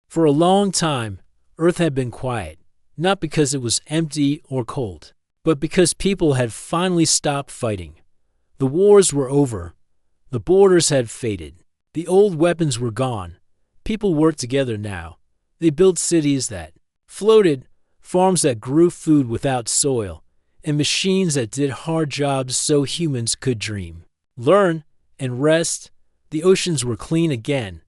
For a long time, Earth had been quiet, not because it was empty or cold, but because people had finally stopped fighting. The wars were over. The borders had faded. The old weapons were gone. People worked together now. They built cities that floated, farms that grew food without soil, and machines that did hard jobs so humans could dream, learn, and rest. The oceans were clean again.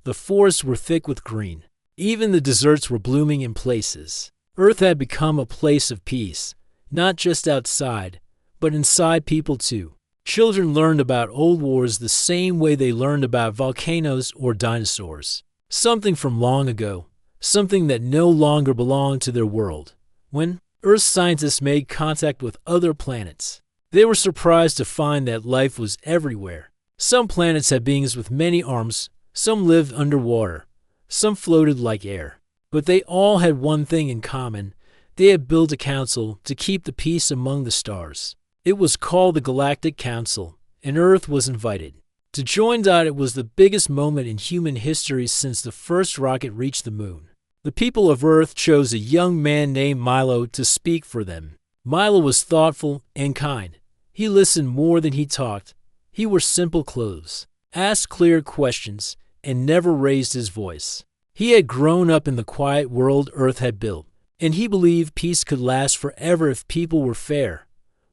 The forests were thick with green. Even the deserts were blooming in places. Earth had become a place of peace, not just outside, but inside people too. Children learned about old wars the same way they learned about volcanoes or dinosaurs. Something from long ago, something that no longer belonged to their world. When Earth scientists made contact with other planets, they were surprised to find that life was everywhere. Some planets had beings with many arms, some lived underwater, some floated like air. But they all had one thing in common. They had built a council to keep the peace among the stars. It was called the Galactic Council, and Earth was invited to join. It was the biggest moment in human history since the first rocket reached the moon. The people of Earth chose a young man named Milo to speak for them. Milo was thoughtful and kind. He listened more than he talked. He wore simple clothes, asked clear questions, and never raised his voice. He had grown up in the quiet world Earth had built, and he believed peace could last forever if people were fair.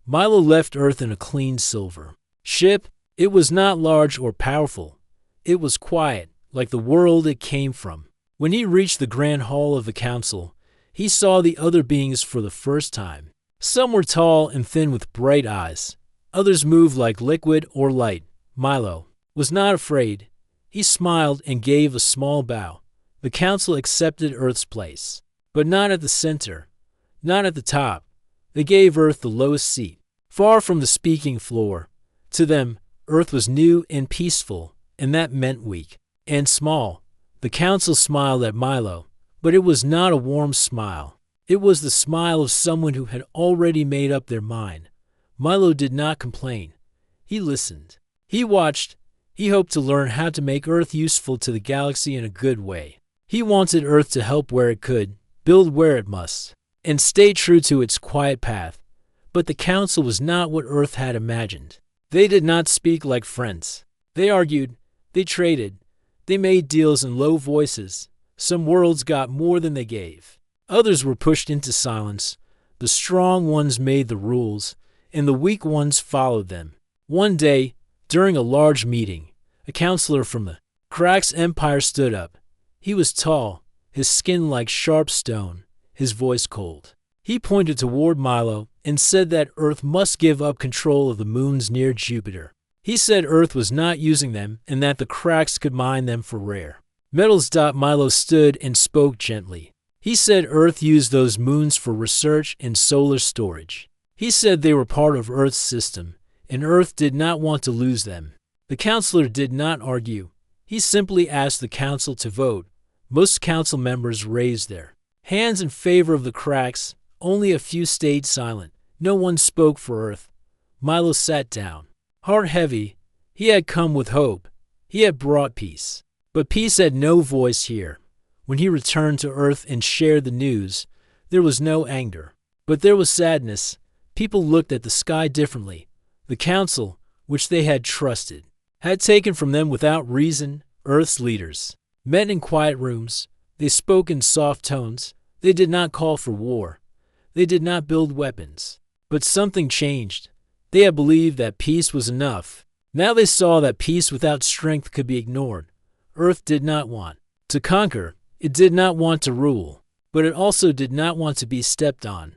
Milo left Earth in a clean silver ship. It was not large or powerful. It was quiet, like the world it came from. When he reached the grand hall of the council, he saw the other beings for the first time. Some were tall and thin with bright eyes. Others moved like liquid or light. Milo was not afraid. He smiled and gave a small bow. The council accepted Earth's place, but not at the center, not at the top. They gave Earth the lowest seat, far from the speaking floor. To them, Earth was new and peaceful, and that meant weak and small. The council smiled at Milo, but it was not a warm smile. It was the smile of someone who had already made up their mind. Milo did not complain. He listened. He watched. He hoped to learn how to make Earth useful to the galaxy in a good way. He wanted Earth to help where it could, build where it must, and stay true to its quiet path. But the council was not what Earth had imagined. They did not speak like friends. They argued. They traded. They made deals in low voices. Some worlds got more than they gave. Others were pushed into silence. The strong ones made the rules, and the weak ones followed them. One day, during a large meeting, a counselor from the Krax Empire stood up. He was tall, his skin like sharp stone, his voice cold. He pointed toward Milo and said that Earth must give up control of the moons near Jupiter. He said Earth was not using them and that the Krax could mine them for rare metals. Milo stood and spoke gently. He said Earth used those moons for research and solar storage. He said they were part of Earth's system, and Earth did not want to lose them. The counselor did not argue. He simply asked the council to vote. Most council members raised their hands in favor of the Krax. Only a few stayed silent. No one spoke for Earth. Milo sat down, heart heavy. He had come with hope. He had brought peace. But peace had no voice here. When he returned to Earth and shared the news, there was no anger, but there was sadness. People looked at the sky differently. The council, which they had trusted, had taken from them without reason. Earth's leaders met in quiet rooms. They spoke in soft tones. They did not call for war. They did not build weapons. But something changed. They had believed that peace was enough. Now they saw that peace without strength could be ignored. Earth did not want to conquer. It did not want to rule. But it also did not want to be stepped on.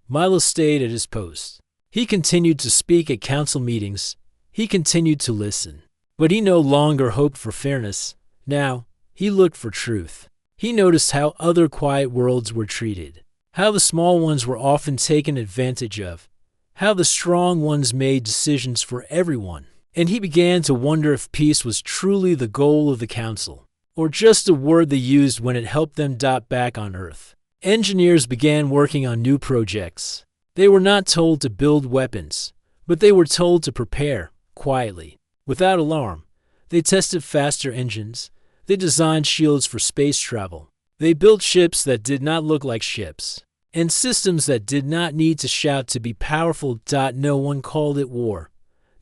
Milo stayed at his post. He continued to speak at council meetings. He continued to listen. But he no longer hoped for fairness. Now, he looked for truth. He noticed how other quiet worlds were treated, how the small ones were often taken advantage of, how the strong ones made decisions for everyone. And he began to wonder if peace was truly the goal of the council, or just a word they used when it helped them back on Earth. Engineers began working on new projects. They were not told to build weapons, but they were told to prepare, quietly, without alarm. They tested faster engines. They designed shields for space travel. They built ships that did not look like ships, and systems that did not need to shout to be powerful. No one called it war.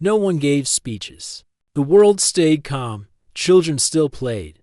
No one gave speeches. The world stayed calm. Children still played.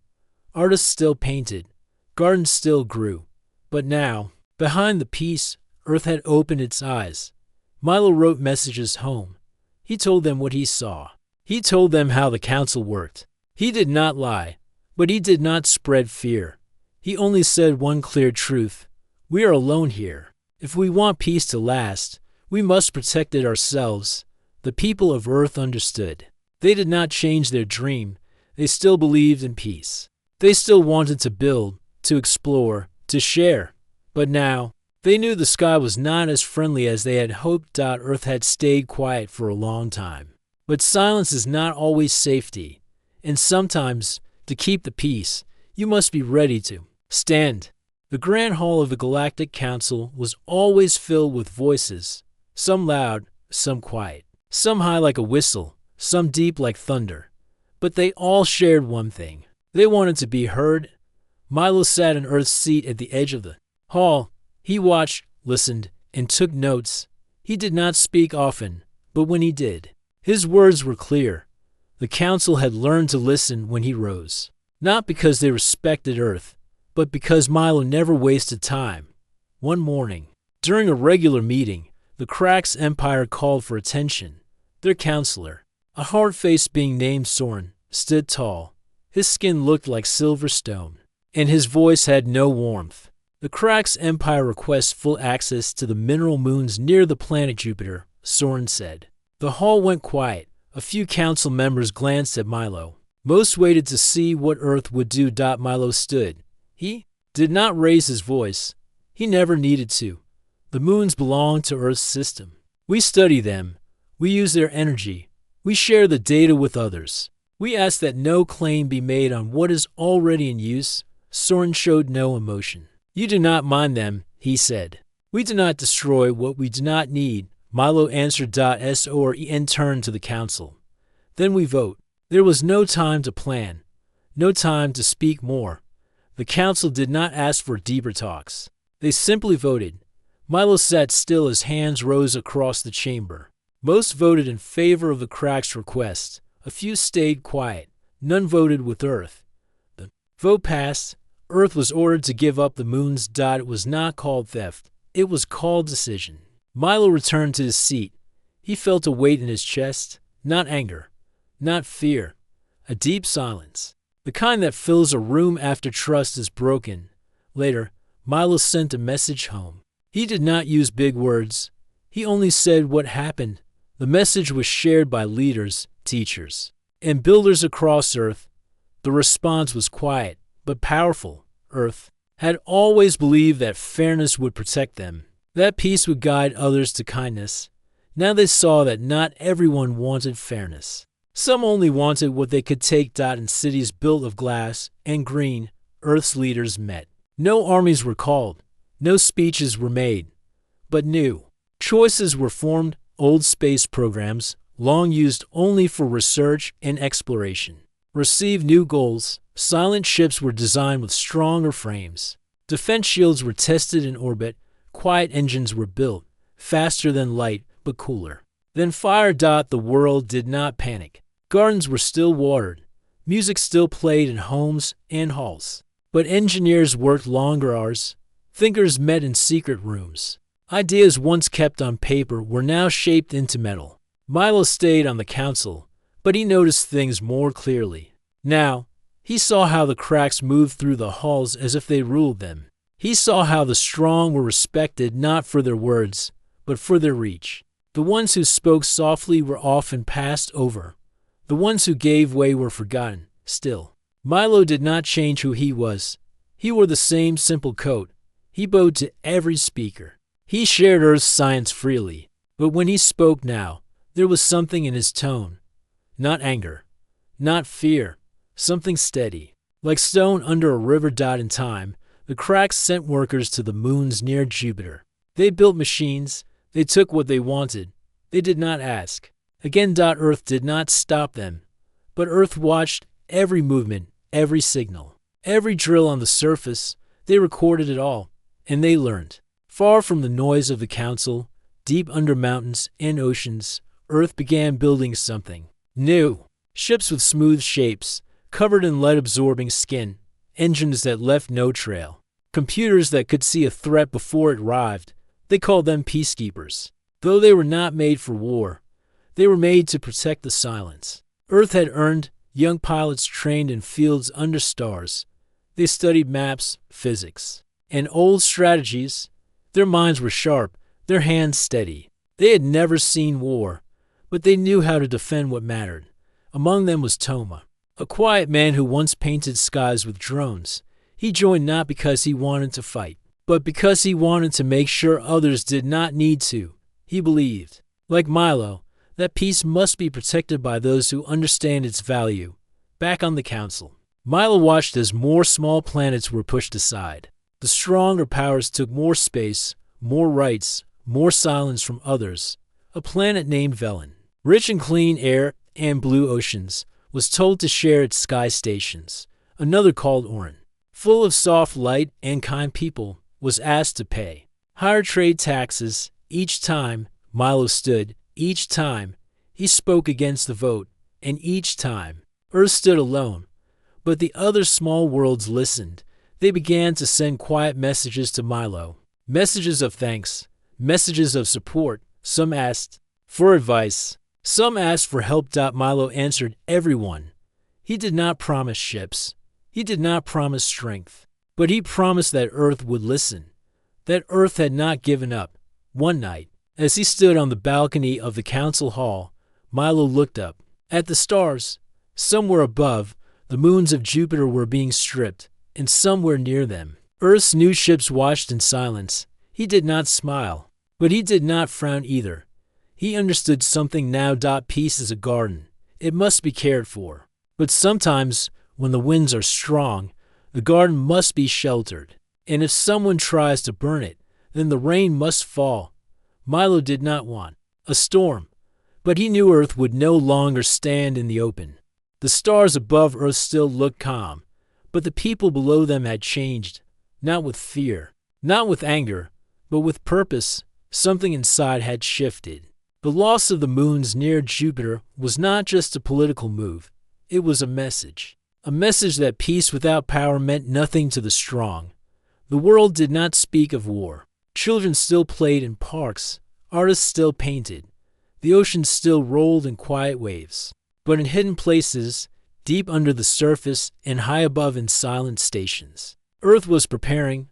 Artists still painted. Gardens still grew. But now, behind the peace, Earth had opened its eyes. Milo wrote messages home. He told them what he saw. He told them how the council worked. He did not lie, but he did not spread fear. He only said one clear truth. We are alone here. If we want peace to last, we must protect it ourselves. The people of Earth understood. They did not change their dream. They still believed in peace. They still wanted to build, to explore, to share. But now, they knew the sky was not as friendly as they had hoped. Earth had stayed quiet for a long time. But silence is not always safety. And sometimes, to keep the peace, you must be ready to stand. The Grand Hall of the Galactic Council was always filled with voices, some loud, some quiet, some high like a whistle, some deep like thunder. But they all shared one thing. They wanted to be heard. Milo sat in Earth's seat at the edge of the hall. He watched, listened, and took notes. He did not speak often, but when he did, his words were clear. The council had learned to listen when he rose, not because they respected Earth, but because Milo never wasted time. One morning, during a regular meeting, the Krax Empire called for attention. Their counselor, a hard-faced being named Soren, stood tall. His skin looked like silver stone, and his voice had no warmth. The Krax Empire requests full access to the mineral moons near the planet Jupiter, Soren said. The hall went quiet. A few council members glanced at Milo. Most waited to see what Earth would do. Milo stood. He did not raise his voice. He never needed to. The moons belong to Earth's system. We study them. We use their energy. We share the data with others. We ask that no claim be made on what is already in use. Soren showed no emotion. You do not mind them, he said. We do not destroy what we do not need. Milo answered. Soren turned to the council. Then we vote. There was no time to plan. No time to speak more. The council did not ask for deeper talks. They simply voted. Milo sat still as hands rose across the chamber. Most voted in favor of the Krax request. A few stayed quiet. None voted with Earth. The vote passed. Earth was ordered to give up the moons. It was not called theft. It was called decision. Milo returned to his seat. He felt a weight in his chest. Not anger. Not fear. A deep silence. The kind that fills a room after trust is broken. Later, Milo sent a message home. He did not use big words. He only said what happened. The message was shared by leaders, teachers, and builders across Earth. The response was quiet, but powerful. Earth had always believed that fairness would protect them, that peace would guide others to kindness. Now they saw that not everyone wanted fairness. Some only wanted what they could take. In cities built of glass and green, Earth's leaders met. No armies were called. No speeches were made. But new choices were formed. Old space programs, long used only for research and exploration, received new goals. Silent ships were designed with stronger frames. Defense shields were tested in orbit. Quiet engines were built, faster than light, but cooler than fire. The world did not panic. Gardens were still watered. Music still played in homes and halls. But engineers worked longer hours. Thinkers met in secret rooms. Ideas once kept on paper were now shaped into metal. Milo stayed on the council, but he noticed things more clearly. Now, he saw how the Krax moved through the halls as if they ruled them. He saw how the strong were respected not for their words, but for their reach. The ones who spoke softly were often passed over. The ones who gave way were forgotten. Still, Milo did not change who he was. He wore the same simple coat. He bowed to every speaker. He shared Earth's science freely. But when he spoke now, there was something in his tone. Not anger. Not fear. Something steady. Like stone under a river. In time, the Krax sent workers to the moons near Jupiter. They built machines. They took what they wanted. They did not ask. Again, Earth did not stop them. But Earth watched every movement, every signal, every drill on the surface. They recorded it all, and they learned. Far from the noise of the council, deep under mountains and oceans, Earth began building something new. Ships with smooth shapes, covered in light-absorbing skin, engines that left no trail, computers that could see a threat before it arrived. They called them peacekeepers. Though they were not made for war, they were made to protect the silence. Earth had earned young pilots trained in fields under stars. They studied maps, physics, and old strategies. Their minds were sharp, their hands steady. They had never seen war, but they knew how to defend what mattered. Among them was Toma, a quiet man who once painted skies with drones. He joined not because he wanted to fight, but because he wanted to make sure others did not need to. He believed, like Milo, that peace must be protected by those who understand its value. Back on the council, Milo watched as more small planets were pushed aside. The stronger powers took more space, more rights, more silence from others. A planet named Velen, rich in clean air and blue oceans, was told to share its sky stations. Another, called Orin, full of soft light and kind people, was asked to pay higher trade taxes. Each time Milo stood, each time he spoke against the vote, and each time Earth stood alone. But the other small worlds listened. They began to send quiet messages to Milo, messages of thanks, messages of support. Some asked for advice, some asked for help. Milo answered everyone. He did not promise ships, he did not promise strength, but he promised that Earth would listen, that Earth had not given up. One night, as he stood on the balcony of the council hall, Milo looked up at the stars. Somewhere above, the moons of Jupiter were being stripped, and somewhere near them, Earth's new ships watched in silence. He did not smile, but he did not frown either. He understood something now. Peace is a garden. It must be cared for. But sometimes, when the winds are strong, the garden must be sheltered. And if someone tries to burn it, then the rain must fall. Milo did not want a storm, but he knew Earth would no longer stand in the open. The stars above Earth still looked calm, but the people below them had changed, not with fear, not with anger, but with purpose. Something inside had shifted. The loss of the moons near Jupiter was not just a political move. It was a message that peace without power meant nothing to the strong. The world did not speak of war. Children still played in parks, artists still painted, the ocean still rolled in quiet waves. But in hidden places, deep under the surface and high above in silent stations, Earth was preparing.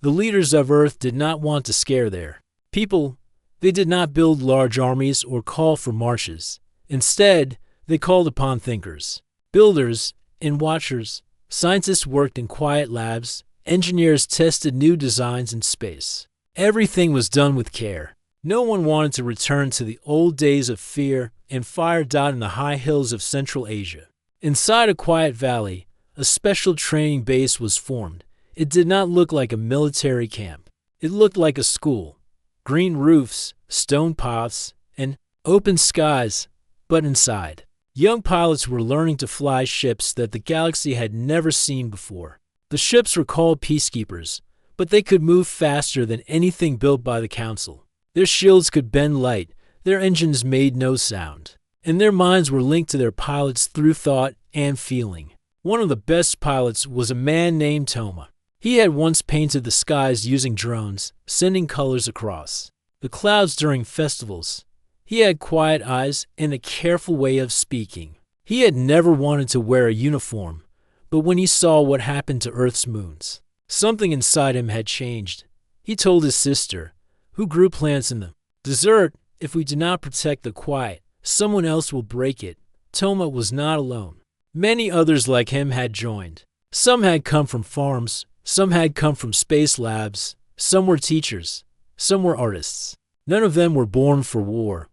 The leaders of Earth did not want to scare their people. They did not build large armies or call for marches. Instead, they called upon thinkers, builders, and watchers. Scientists worked in quiet labs. Engineers tested new designs in space. Everything was done with care. No one wanted to return to the old days of fear and fire. In the high hills of Central Asia, inside a quiet valley, a special training base was formed. It did not look like a military camp. It looked like a school. Green roofs, stone paths, and open skies. But inside, young pilots were learning to fly ships that the galaxy had never seen before. The ships were called peacekeepers, but they could move faster than anything built by the council. Their shields could bend light, their engines made no sound, and their minds were linked to their pilots through thought and feeling. One of the best pilots was a man named Toma. He had once painted the skies using drones, sending colors across the clouds during festivals. He had quiet eyes and a careful way of speaking. He had never wanted to wear a uniform, but when he saw what happened to Earth's moons, something inside him had changed. He told his sister, who grew plants in the desert, if we do not protect the quiet, someone else will break it. Toma was not alone. Many others like him had joined. Some had come from farms, some had come from space labs, some were teachers, some were artists. None of them were born for war,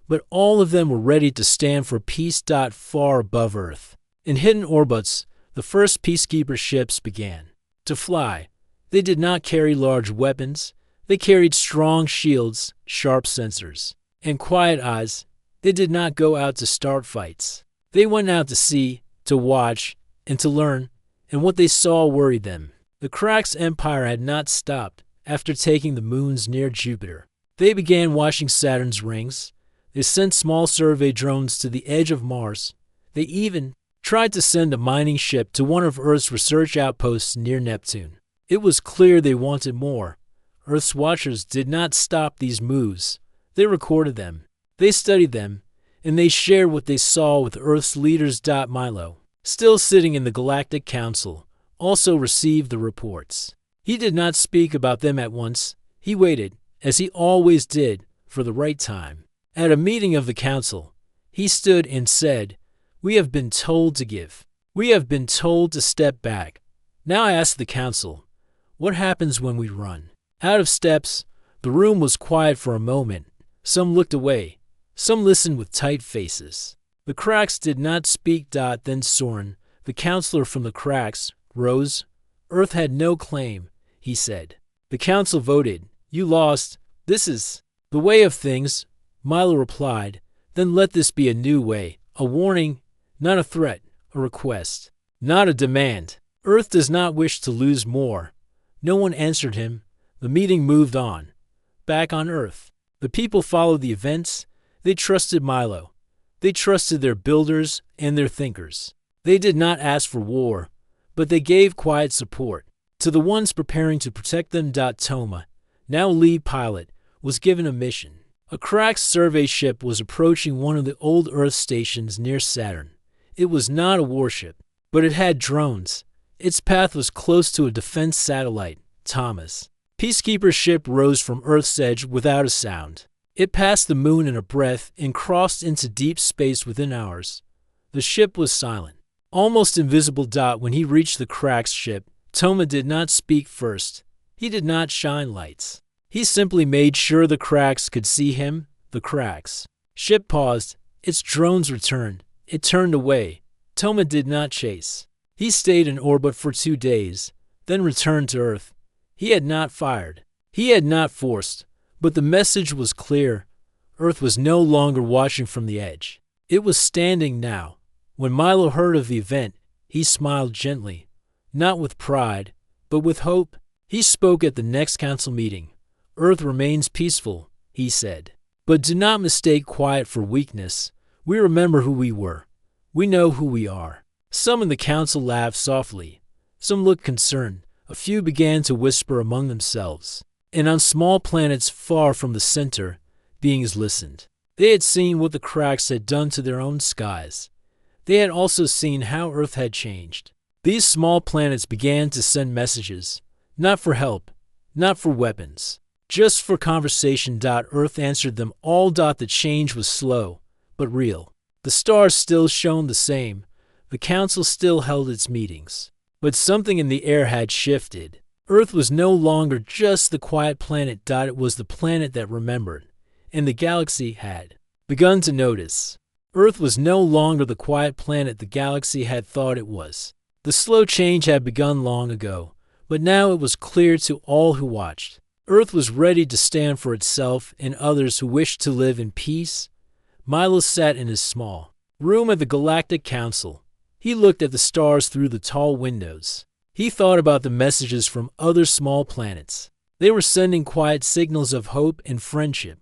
but all of them were ready to stand for peace. Far above Earth, in hidden orbits, the first peacekeeper ships began to fly. They did not carry large weapons. They carried strong shields, sharp sensors, and quiet eyes. They did not go out to start fights. They went out to see, to watch, and to learn, and what they saw worried them. The Krax Empire had not stopped after taking the moons near Jupiter. They began watching Saturn's rings. They sent small survey drones to the edge of Mars. They even tried to send a mining ship to one of Earth's research outposts near Neptune. It was clear they wanted more. Earth's watchers did not stop these moves. They recorded them. They studied them, and they shared what they saw with Earth's leaders. Milo, still sitting in the Galactic Council, also received the reports. He did not speak about them at once. He waited, as he always did, for the right time. At a meeting of the council, he stood and said, "We have been told to give. We have been told to step back. Now I ask the council, what happens when we run?" Out of steps, the room was quiet for a moment. Some looked away. Some listened with tight faces. The Krax did not speak. Then Soren, the counselor from the Krax, rose. "Earth had no claim," he said. The council voted. "You lost. This is the way of things," Milo replied. "Then let this be a new way, a warning, not a threat, a request, not a demand. Earth does not wish to lose more." No one answered him. The meeting moved on. Back on Earth, the people followed the events. They trusted Milo. They trusted their builders and their thinkers. They did not ask for war, but they gave quiet support to the ones preparing to protect them. Toma, now lead pilot, was given a mission. A Krax survey ship was approaching one of the old Earth stations near Saturn. It was not a warship, but it had drones. Its path was close to a defense satellite, Thomas. Peacekeeper's ship rose from Earth's edge without a sound. It passed the moon in a breath and crossed into deep space within hours. The ship was silent, almost invisible. When he reached the Krax ship, Toma did not speak first. He did not shine lights. He simply made sure the Krax could see him. The Krax ship paused. Its drones returned. It turned away. Toma did not chase. He stayed in orbit for 2 days, then returned to Earth. He had not fired. He had not forced. But the message was clear. Earth was no longer watching from the edge. It was standing now. When Milo heard of the event, he smiled gently, not with pride, but with hope. He spoke at the next council meeting. "Earth remains peaceful," he said. "But do not mistake quiet for weakness. We remember who we were. We know who we are." Some in the council laughed softly. Some looked concerned. A few began to whisper among themselves. And on small planets far from the center, beings listened. They had seen what the Krax had done to their own skies. They had also seen how Earth had changed. These small planets began to send messages, not for help, not for weapons, just for conversation. Earth answered them all. The change was slow, but real. The stars still shone the same. The council still held its meetings. But something in the air had shifted. Earth was no longer just the quiet planet. It was the planet that remembered, and the galaxy had begun to notice. Earth was no longer the quiet planet the galaxy had thought it was. The slow change had begun long ago, but now it was clear to all who watched. Earth was ready to stand for itself and others who wished to live in peace. Milo sat in his small room at the Galactic Council. He looked at the stars through the tall windows. He thought about the messages from other small planets. They were sending quiet signals of hope and friendship.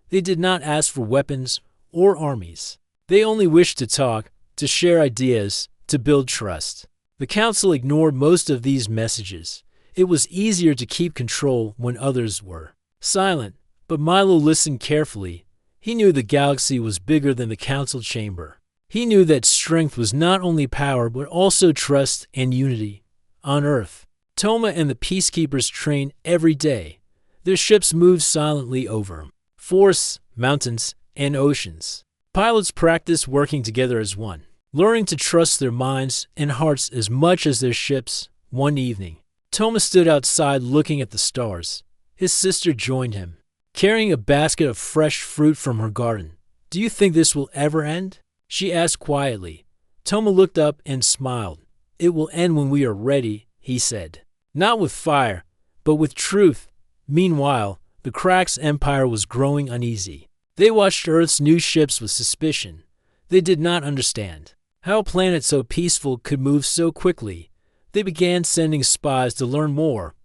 They did not ask for weapons or armies. They only wished to talk, to share ideas, to build trust. The council ignored most of these messages. It was easier to keep control when others were silent, but Milo listened carefully. He knew the galaxy was bigger than the council chamber. He knew that strength was not only power, but also trust and unity. On Earth, Toma and the peacekeepers trained every day. Their ships moved silently over forests, mountains, and oceans. Pilots practiced working together as one, learning to trust their minds and hearts as much as their ships. One evening, Toma stood outside looking at the stars. His sister joined him, carrying a basket of fresh fruit from her garden. "Do you think this will ever end?" she asked quietly. Toma looked up and smiled. "It will end when we are ready," he said. "Not with fire, but with truth." Meanwhile, the Krax Empire was growing uneasy. They watched Earth's new ships with suspicion. They did not understand how a planet so peaceful could move so quickly. They began sending spies to learn more.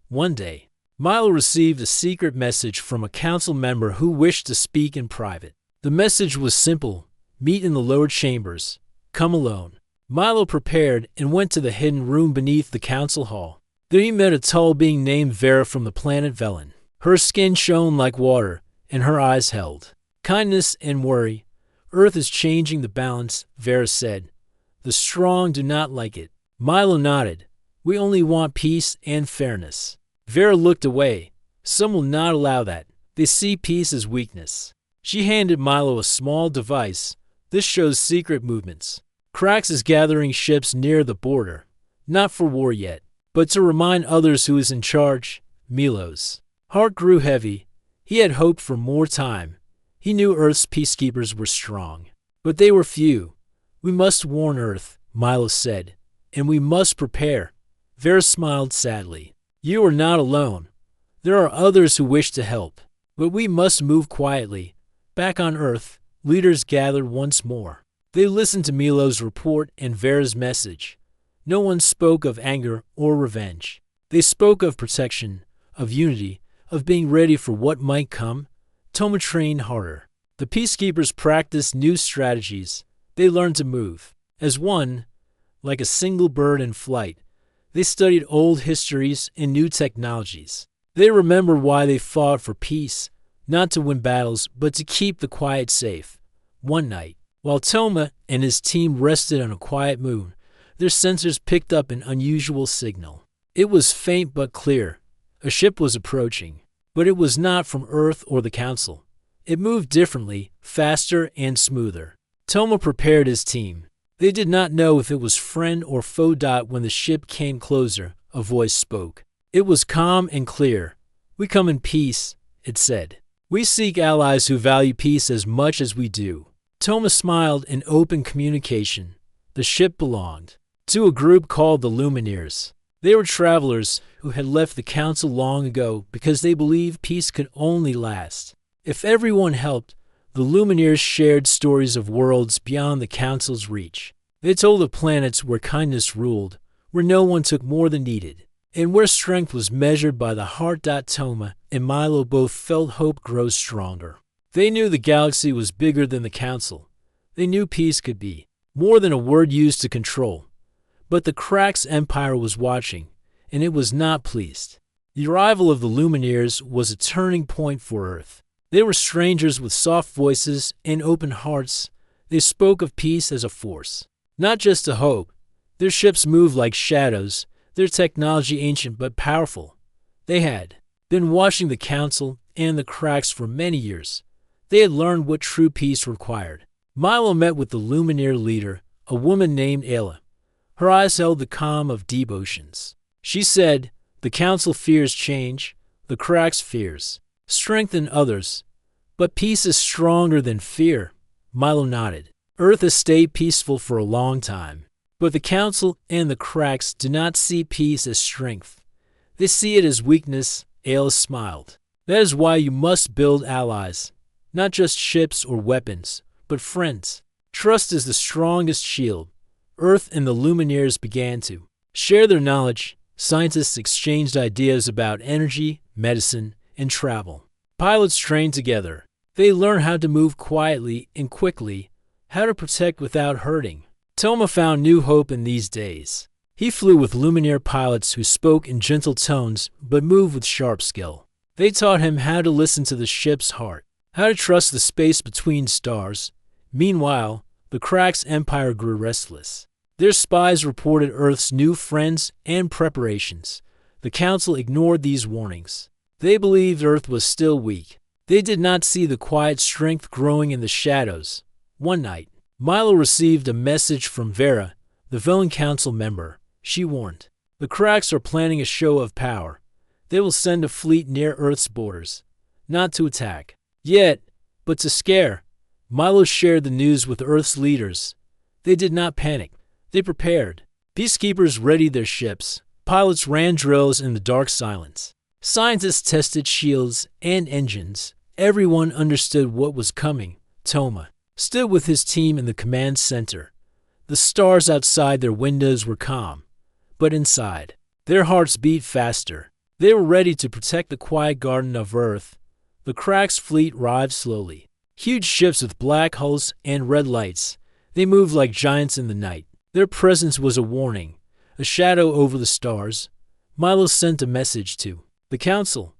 One day, Milo received a secret message from a council member who wished to speak in private. The message was simple: meet in the lower chambers. Come alone. Milo prepared and went to the hidden room beneath the council hall. There he met a tall being named Vera from the planet Velen. Her skin shone like water, and her eyes held kindness and worry. Earth is changing the balance, Vera said. The strong do not like it. Milo nodded. We only want peace and fairness. Vera looked away. Some will not allow that. They see peace as weakness. She handed Milo a small device. This shows secret movements. Krax is gathering ships near the border. Not for war yet, but to remind others who is in charge. Milo's heart grew heavy. He had hoped for more time. He knew Earth's peacekeepers were strong, but they were few. We must warn Earth, Milo said, and we must prepare. Vera smiled sadly. You are not alone. There are others who wish to help, but we must move quietly. Back on Earth, leaders gathered once more. They listened to Milo's report and Vera's message. No one spoke of anger or revenge. They spoke of protection, of unity, of being ready for what might come. Toma trained harder. The peacekeepers practiced new strategies. They learned to move as one, like a single bird in flight. They studied old histories and new technologies. They remembered why they fought for peace, not to win battles, but to keep the quiet safe. One night, while Toma and his team rested on a quiet moon, their sensors picked up an unusual signal. It was faint but clear. A ship was approaching, but it was not from Earth or the Council. It moved differently, faster and smoother. Toma prepared his team. They did not know if it was friend or foe. When the ship came closer, a voice spoke. It was calm and clear. We come in peace, it said. We seek allies who value peace as much as we do. Toma smiled in open communication. The ship belonged to a group called the Lumineers. They were travelers who had left the Council long ago because they believed peace could only last if everyone helped. The Lumineers shared stories of worlds beyond the Council's reach. They told of planets where kindness ruled, where no one took more than needed, and where strength was measured by the heart. Toma and Milo both felt hope grow stronger. They knew the galaxy was bigger than the Council. They knew peace could be more than a word used to control. But the Krax Empire was watching, and it was not pleased. The arrival of the Lumineers was a turning point for Earth. They were strangers with soft voices and open hearts. They spoke of peace as a force, not just a hope. Their ships moved like shadows, their technology ancient but powerful. They had been watching the Council and the Krax for many years. They had learned what true peace required. Milo met with the Lumineer leader, a woman named Ayla. Her eyes held the calm of deep oceans. She said, the Council fears change, the Krax fears strengthen others, but peace is stronger than fear. Milo nodded. Earth has stayed peaceful for a long time, but the Council and the Krax do not see peace as strength. They see it as weakness. Ayla smiled. That is why you must build allies, not just ships or weapons, but friends. Trust is the strongest shield. Earth and the Lumineers began to share their knowledge. Scientists exchanged ideas about energy, medicine, and travel. Pilots trained together. They learned how to move quietly and quickly, how to protect without hurting. Toma found new hope in these days. He flew with Lumineer pilots who spoke in gentle tones but moved with sharp skill. They taught him how to listen to the ship's heart, how to trust the space between stars. Meanwhile, the Krax Empire grew restless. Their spies reported Earth's new friends and preparations. The Council ignored these warnings. They believed Earth was still weak. They did not see the quiet strength growing in the shadows. One night, Milo received a message from Vera, the Velen Council member. She warned, the Krax are planning a show of power. They will send a fleet near Earth's borders, not to attack yet, but to scare. Milo shared the news with Earth's leaders. They did not panic. They prepared. Peacekeepers readied their ships. Pilots ran drills in the dark silence. Scientists tested shields and engines. Everyone understood what was coming. Toma stood with his team in the command center. The stars outside their windows were calm, but inside, their hearts beat faster. They were ready to protect the quiet garden of Earth. The Cracks fleet arrived slowly. Huge ships with black hulls and red lights. They moved like giants in the night. Their presence was a warning, a shadow over the stars. Milo sent a message to the Council.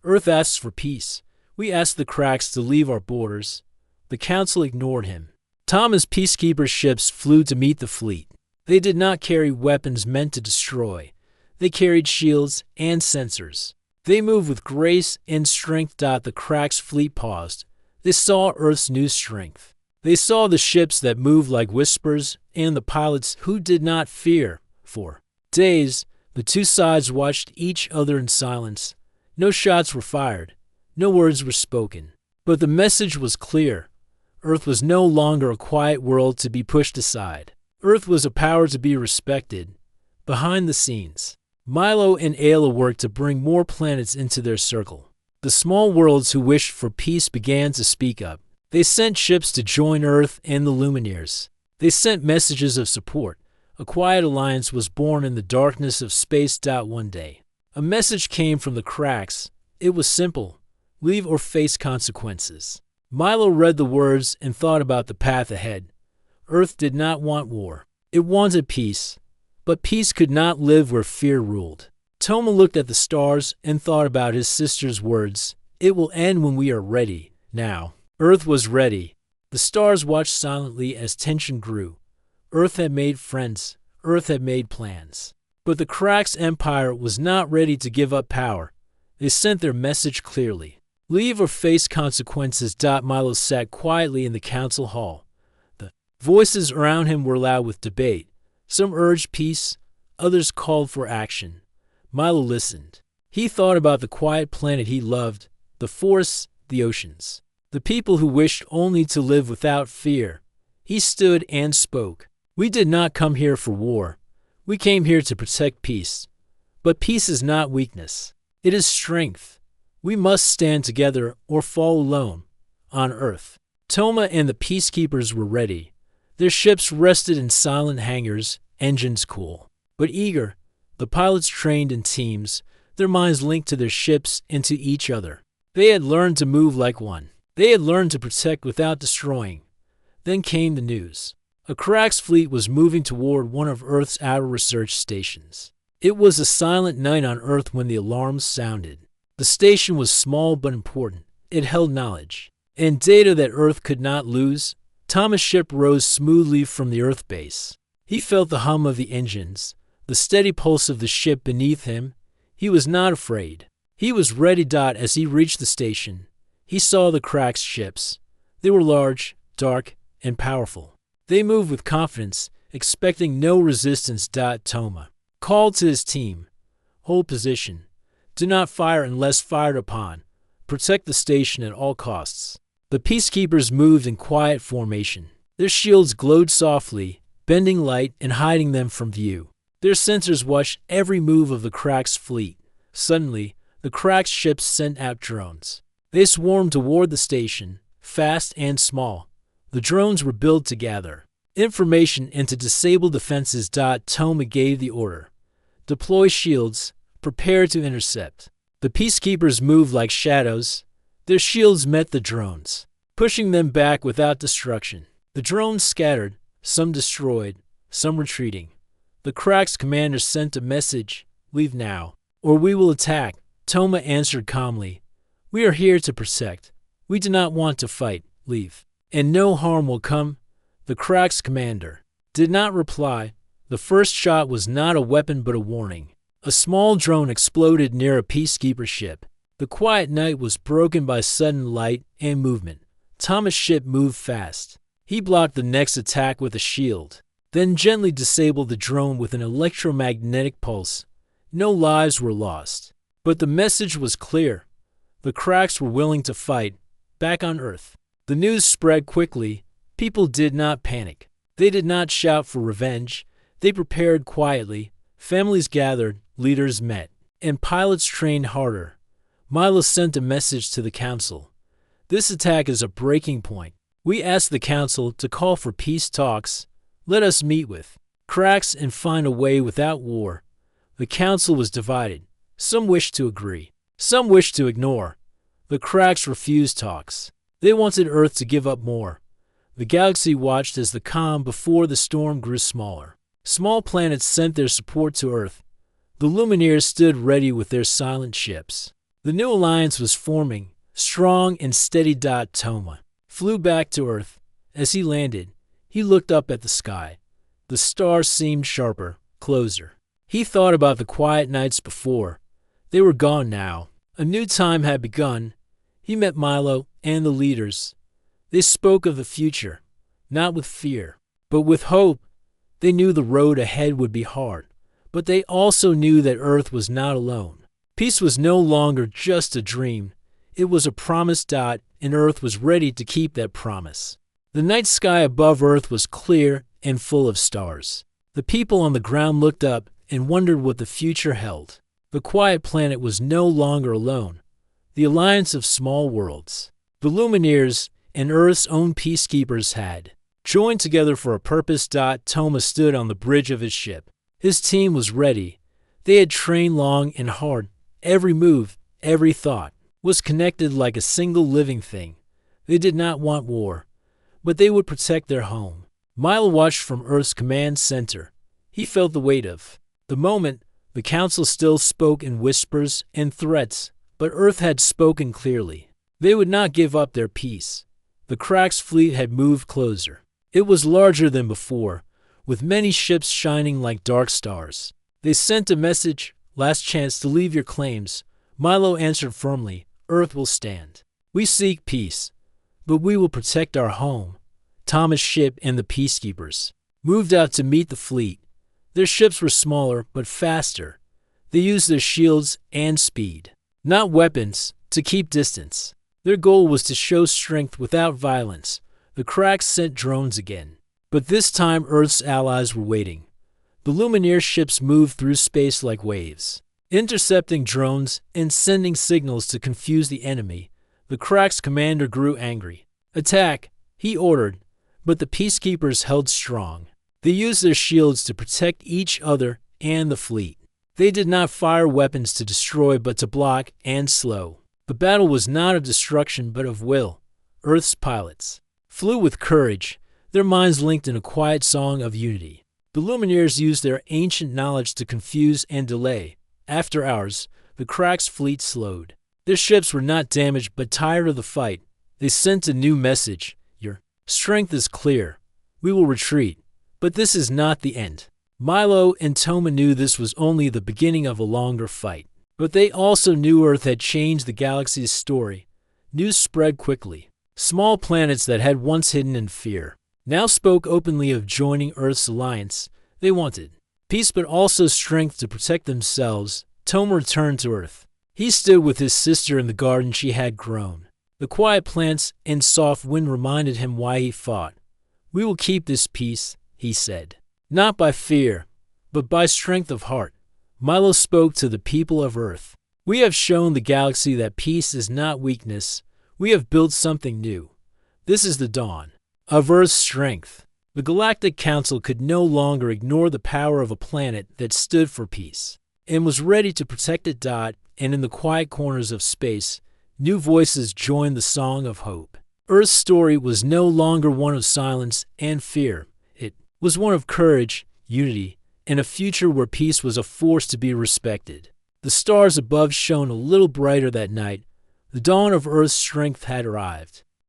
Earth asks for peace. We ask the Cracks to leave our borders. The Council ignored him. Thomas' peacekeeper ships flew to meet the fleet. They did not carry weapons meant to destroy. They carried shields and sensors. They moved with grace and strength. The Cracks' fleet paused. They saw Earth's new strength. They saw the ships that moved like whispers and the pilots who did not fear. For days, the two sides watched each other in silence. No shots were fired. No words were spoken. But the message was clear. Earth was no longer a quiet world to be pushed aside. Earth was a power to be respected. Behind the scenes, Milo and Ayla worked to bring more planets into their circle. The small worlds who wished for peace began to speak up. They sent ships to join Earth and the Lumineers. They sent messages of support. A quiet alliance was born in the darkness of space. One day, a message came from the Cracks. It was simple: leave or face consequences. Milo read the words and thought about the path ahead. Earth did not want war. It wanted peace. But peace could not live where fear ruled. Toma looked at the stars and thought about his sister's words. It will end when we are ready. Now, Earth was ready. The stars watched silently as tension grew. Earth had made friends. Earth had made plans. But the Cracks Empire was not ready to give up power. They sent their message clearly. Leave or face consequences. Milo sat quietly in the council hall. The voices around him were loud with debate. Some urged peace, others called for action. Milo listened. He thought about the quiet planet he loved, the forests, the oceans, the people who wished only to live without fear. He stood and spoke. We did not come here for war. We came here to protect peace. But peace is not weakness. It is strength. We must stand together or fall alone on Earth. Toma and the peacekeepers were ready. Their ships rested in silent hangars, engines cool, but eager. The pilots trained in teams, their minds linked to their ships and to each other. They had learned to move like one. They had learned to protect without destroying. Then came the news. A Cracks fleet was moving toward one of Earth's outer research stations. It was a silent night on Earth when the alarms sounded. The station was small but important. It held knowledge and data that Earth could not lose. Thomas' ship rose smoothly from the Earth base. He felt the hum of the engines, the steady pulse of the ship beneath him. He was not afraid. He was ready. As he reached the station, he saw the Cracks ships. They were large, dark, and powerful. They moved with confidence, expecting no resistance. Toma called to his team. Hold position. Do not fire unless fired upon. Protect the station at all costs. The peacekeepers moved in quiet formation. Their shields glowed softly, bending light and hiding them from view. Their sensors watched every move of the Cracks fleet. Suddenly, the Cracks ships sent out drones. They swarmed toward the station, fast and small. The drones were built to gather information and to disable defenses. Toma gave the order. Deploy shields. Prepare to intercept. The peacekeepers moved like shadows. Their shields met the drones, pushing them back without destruction. The drones scattered, some destroyed, some retreating. The Cracks commander sent a message: leave now, or we will attack. Toma answered calmly, we are here to protect. We do not want to fight. Leave, and no harm will come. The Cracks commander did not reply. The first shot was not a weapon but a warning. A small drone exploded near a peacekeeper ship. The quiet night was broken by sudden light and movement. Thomas' ship moved fast. He blocked the next attack with a shield, then gently disabled the drone with an electromagnetic pulse. No lives were lost. But the message was clear. The Cracks were willing to fight, back on Earth. The news spread quickly. People did not panic. They did not shout for revenge. They prepared quietly. Families gathered, leaders met, and pilots trained harder. Milo sent a message to the council. This attack is a breaking point. We ask the council to call for peace talks. let us meet with cracks and find a way without war. The council was divided. Some wished to agree. Some wished to ignore. The cracks refused talks. They wanted Earth to give up more. The galaxy watched as the calm before the storm grew smaller. Small planets sent their support to Earth. The Lumineers stood ready with their silent ships. The new alliance was forming, strong and steady. Toma flew back to Earth. As he landed, he looked up at the sky. The stars seemed sharper, closer. He thought about the quiet nights before. They were gone now. A new time had begun. He met Milo and the leaders. They spoke of the future, not with fear, but with hope. They knew the road ahead would be hard, but they also knew that Earth was not alone. Peace was no longer just a dream. It was a promise. And Earth was ready to keep that promise. The night sky above Earth was clear and full of stars. The people on the ground looked up and wondered what the future held. The quiet planet was no longer alone. The alliance of small worlds, the Lumineers and Earth's own peacekeepers had joined together for a purpose. Toma stood on the bridge of his ship. His team was ready. They had trained long and hard. Every move, every thought was connected like a single living thing. They did not want war, but they would protect their home. Milo watched from Earth's command center. He felt the weight of the moment. The council still spoke in whispers and threats, but Earth had spoken clearly. They would not give up their peace. The Cracks fleet had moved closer. It was larger than before, with many ships shining like dark stars. They sent a message, last chance to leave your claims. Milo answered firmly, Earth will stand. We seek peace, but we will protect our home. Toma's ship and the peacekeepers moved out to meet the fleet. Their ships were smaller but faster. They used their shields and speed, not weapons, to keep distance. Their goal was to show strength without violence. The Cracks sent drones again, but this time Earth's allies were waiting. The Lumineer ships moved through space like waves, intercepting drones and sending signals to confuse the enemy. The Cracks' commander grew angry. Attack, he ordered, but the peacekeepers held strong. They used their shields to protect each other and the fleet. They did not fire weapons to destroy but to block and slow. The battle was not of destruction but of will. Earth's pilots flew with courage, their minds linked in a quiet song of unity. The Lumineers used their ancient knowledge to confuse and delay. After hours, the Cracks' fleet slowed. Their ships were not damaged but tired of the fight. They sent a new message. Your strength is clear. We will retreat. But this is not the end. Milo and Toma knew this was only the beginning of a longer fight. But they also knew Earth had changed the galaxy's story. News spread quickly. Small planets that had once hidden in fear now spoke openly of joining Earth's alliance. They wanted peace but also strength to protect themselves. Toma returned to Earth. He stood with his sister in the garden she had grown. The quiet plants and soft wind reminded him why he fought. We will keep this peace, he said. Not by fear, but by strength of heart. Milo spoke to the people of Earth. We have shown the galaxy that peace is not weakness. We have built something new. This is the dawn of Earth's strength. The Galactic Council could no longer ignore the power of a planet that stood for peace and was ready to protect it. And in the quiet corners of space, new voices joined the song of hope. Earth's story was no longer one of silence and fear. It was one of courage, unity, and a future where peace was a force to be respected. The stars above shone a little brighter that night. The dawn of Earth's strength had arrived.